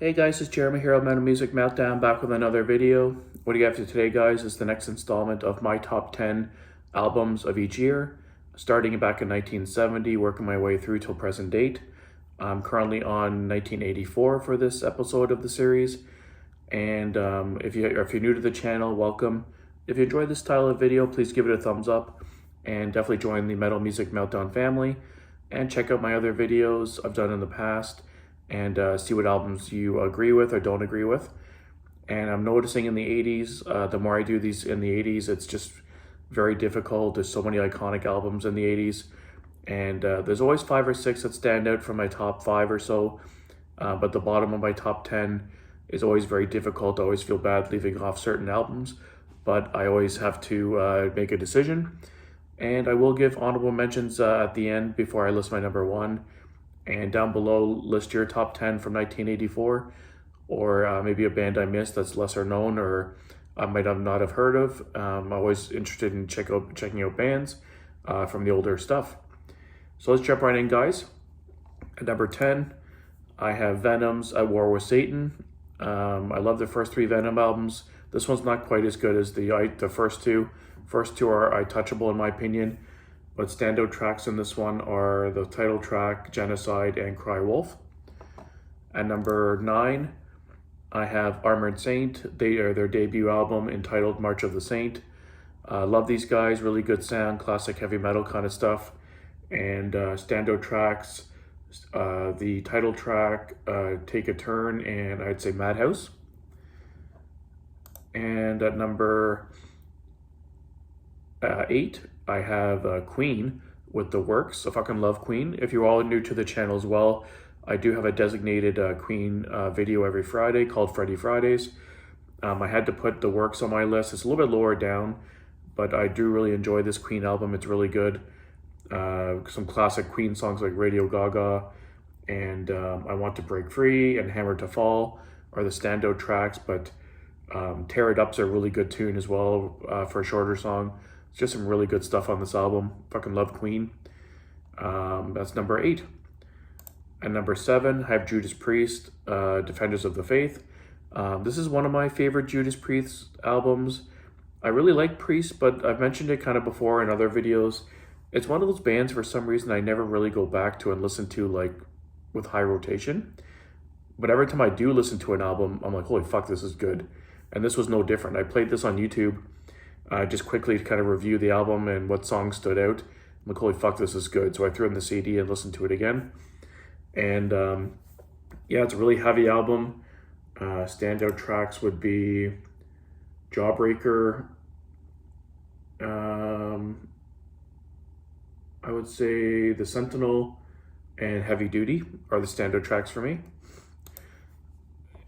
Hey guys, it's Jeremy here of Metal Music Meltdown, back with another video. What do you have for today, guys, is the next installment of my top 10 albums of each year, starting back in 1970, working my way through till present date. I'm currently on 1984 for this episode of the series, and if you're new to the channel, welcome. If you enjoy this style of video, please give it a thumbs up, and definitely join the Metal Music Meltdown family, and check out my other videos I've done in the past, and see what albums you agree with or don't agree with. And I'm noticing in the 80s, the more I do these in the 80s, it's just very difficult. There's so many iconic albums in the 80s, and there's always 5 or 6 that stand out from my top 5 or so, but the bottom of my top 10 is always very difficult. I always feel bad leaving off certain albums, but I always have to make a decision. And I will give honorable mentions at the end before I list my number 1. And down below, list your top 10 from 1984, or maybe a band I missed that's lesser known or I might not have heard of. I'm always interested in checking out bands from the older stuff. So let's jump right in, guys. At number 10, I have Venom's At War with Satan. I love the first 3 Venom albums. This one's not quite as good as the first two. First two are untouchable in my opinion. But standout tracks in this one are the title track, Genocide, and Cry Wolf. At number 9, I have Armored Saint. They are their debut album entitled March of the Saint. Love these guys, really good sound, classic heavy metal kind of stuff. And standout tracks, the title track, Take a Turn, and I'd say Madhouse. And at number 8, I have Queen with The Works. I fucking love Queen. If you're all new to the channel as well, I do have a designated Queen video every Friday called Freddy Fridays. I had to put The Works on my list. It's a little bit lower down, but I do really enjoy this Queen album. It's really good. Some classic Queen songs like Radio Gaga and I Want to Break Free and Hammer to Fall are the standout tracks, but Tear It Up's a really good tune as well for a shorter song. It's just some really good stuff on this album. Fucking love Queen. That's number 8. And number 7, I have Judas Priest, Defenders of the Faith. This is one of my favorite Judas Priest albums. I really like Priest, but I've mentioned it kind of before in other videos. It's one of those bands for some reason I never really go back to and listen to like with high rotation. But every time I do listen to an album, I'm like, holy fuck, this is good. And this was no different. I played this on YouTube just quickly to kind of review the album and what songs stood out. I'm like, holy fuck, this is good. So I threw in the CD and listened to it again. And yeah, it's a really heavy album. Standout tracks would be Jawbreaker. I would say The Sentinel and Heavy Duty are the standout tracks for me.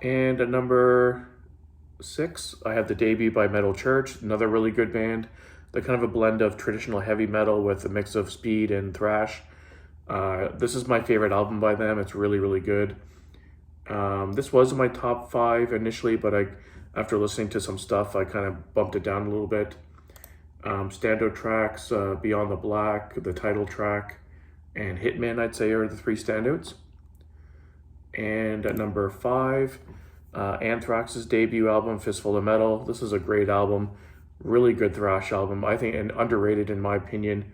And at number 6, I have The Debut by Metal Church, another really good band. They're kind of a blend of traditional heavy metal with a mix of speed and thrash. This is my favorite album by them. It's really, really good. This was in my top 5 initially, but after listening to some stuff, I kind of bumped it down a little bit. Standout tracks, Beyond the Black, the title track, and Hitman, I'd say, are the 3 standouts. And at number 5, Anthrax's debut album, Fistful of Metal. This is a great album, really good thrash album, I think, and underrated in my opinion.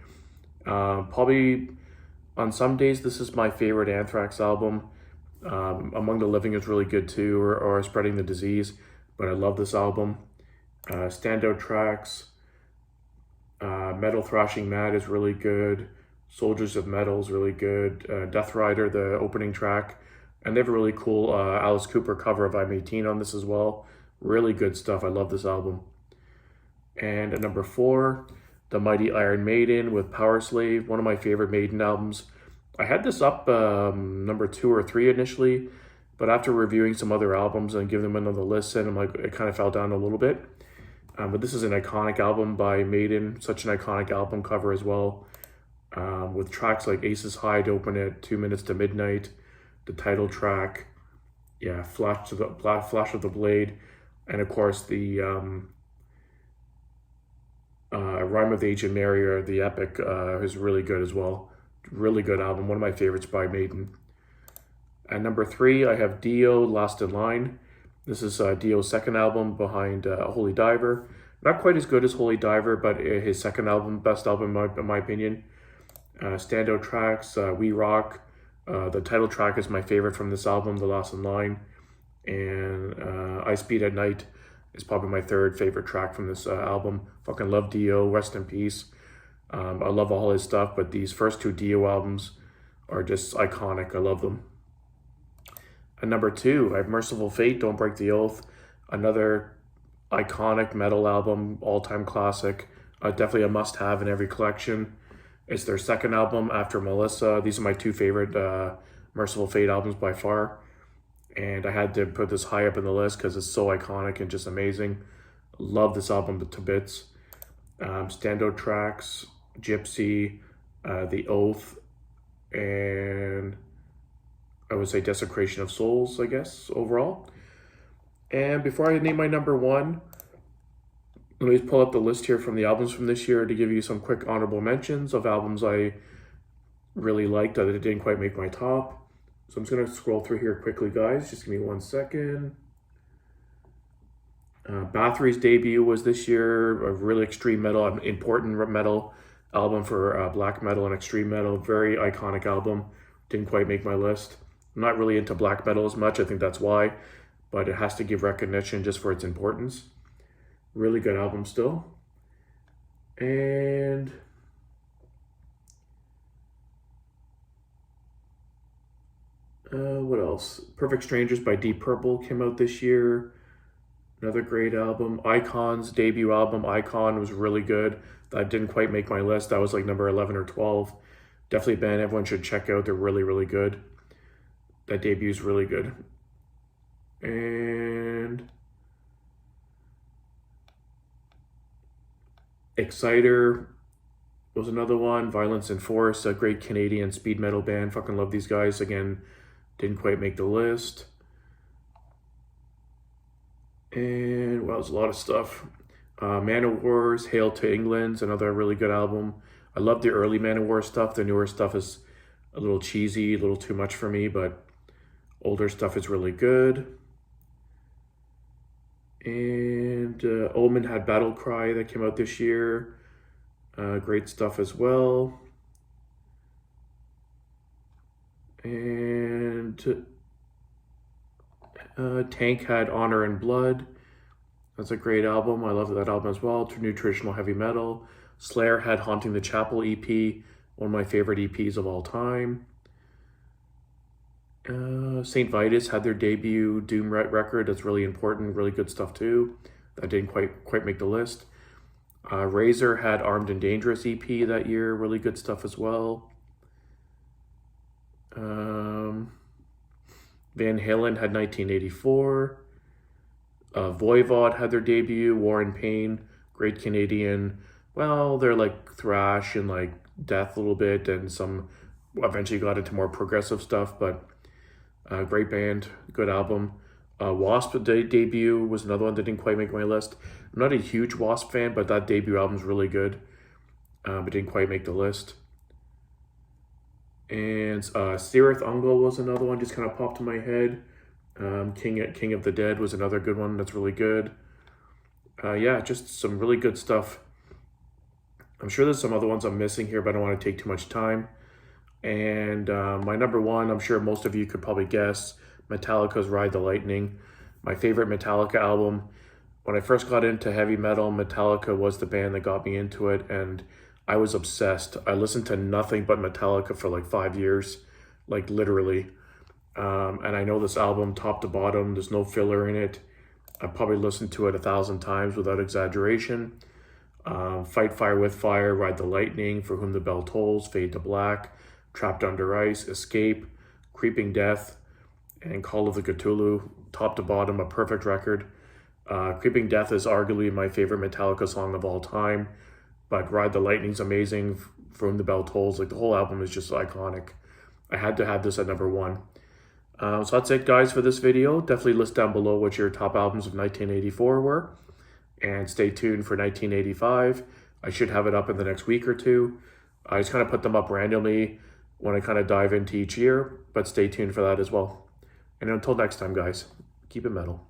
Probably on some days, this is my favorite Anthrax album. Among the Living is really good too, or Spreading the Disease, but I love this album. Standout tracks, Metal Thrashing Mad is really good. Soldiers of Metal is really good. Death Rider, the opening track. And they have a really cool Alice Cooper cover of I'm 18 on this as well. Really good stuff. I love this album. And at number 4, The Mighty Iron Maiden with Power Slave, one of my favorite Maiden albums. I had this up number 2 or 3 initially, but after reviewing some other albums and giving them another listen, I'm like, it kind of fell down a little bit. But this is an iconic album by Maiden, such an iconic album cover as well, with tracks like Aces High to open it, 2 Minutes to Midnight, the title track, yeah, Flash of the Blade, and of course the Rhyme of the Ancient Mariner, the epic, is really good as well. Really good album, one of my favorites by Maiden. At number 3, I have Dio, Last in Line. This is Dio's second album behind Holy Diver. Not quite as good as Holy Diver, but his second album, best album in my opinion. Standout tracks, We Rock. The title track is my favorite from this album, The Last in Line. And I Speed at Night is probably my third favorite track from this album. Fucking love Dio, rest in peace. I love all his stuff, but these first two Dio albums are just iconic. I love them. At number 2, I have Merciful Fate, Don't Break the Oath. Another iconic metal album, all-time classic. Definitely a must-have in every collection. It's their second album after Melissa. These are my two favorite Merciful Fate albums by far. And I had to put this high up in the list because it's so iconic and just amazing. Love this album to bits. Standout tracks, Gypsy, The Oath, and I would say Desecration of Souls, I guess, overall. And before I name my number 1, let me just pull up the list here from the albums from this year to give you some quick honorable mentions of albums I really liked that didn't quite make my top. So I'm just going to scroll through here quickly, guys. Just give me 1 second. Bathory's debut was this year, a really extreme metal, important metal album for black metal and extreme metal. Very iconic album. Didn't quite make my list. I'm not really into black metal as much. I think that's why. But it has to give recognition just for its importance. Really good album still. And what else? Perfect Strangers by Deep Purple came out this year. Another great album. Icon's debut album, Icon, was really good. That didn't quite make my list. That was like number 11 or 12. Definitely a band everyone should check out. They're really, really good. That debut is really good. And Exciter was another one. Violence and Force, a great Canadian speed metal band. Fucking love these guys. Again, didn't quite make the list. And well, there's a lot of stuff. Manowars, Hail to England's another really good album. I love the early Manowar stuff. The newer stuff is a little cheesy, a little too much for me, but older stuff is really good. And Omen had Battle Cry that came out this year. Great stuff as well. And Tank had Honor and Blood. That's a great album. I love that album as well. New traditional heavy metal. Slayer had Haunting the Chapel EP, one of my favorite EPs of all time. St. Vitus had their debut Doom record. That's really important. Really good stuff too. That didn't quite make the list. Razor had Armed and Dangerous EP that year. Really good stuff as well. Van Halen had 1984. Voivod had their debut, War and Pain, great Canadian. Well, they're like thrash and like death a little bit, and some eventually got into more progressive stuff, but great band, good album. Wasp debut was another one that didn't quite make my list. I'm not a huge Wasp fan, but that debut album's really good, but didn't quite make the list. And Cirith Ungol was another one, just kind of popped in my head. King of the Dead was another good one that's really good. Yeah, just some really good stuff. I'm sure there's some other ones I'm missing here, but I don't want to take too much time. And my number 1, I'm sure most of you could probably guess, Metallica's Ride the Lightning. My favorite Metallica album. When I first got into heavy metal, Metallica was the band that got me into it, and I was obsessed. I listened to nothing but Metallica for like 5 years, like literally. And I know this album top to bottom, there's no filler in it. I probably listened to it 1,000 times without exaggeration. Fight Fire with Fire, Ride the Lightning, For Whom the Bell Tolls, Fade to Black, Trapped Under Ice, Escape, Creeping Death, and Call of the Cthulhu, top to bottom, a perfect record. Creeping Death is arguably my favorite Metallica song of all time, but Ride the Lightning's amazing, For Whom the Bell Tolls, like the whole album is just iconic. I had to have this at number 1. So that's it, guys, for this video. Definitely list down below what your top albums of 1984 were. And stay tuned for 1985. I should have it up in the next week or two. I just kind of put them up randomly when I kind of dive into each year, but stay tuned for that as well. And until next time, guys, keep it metal.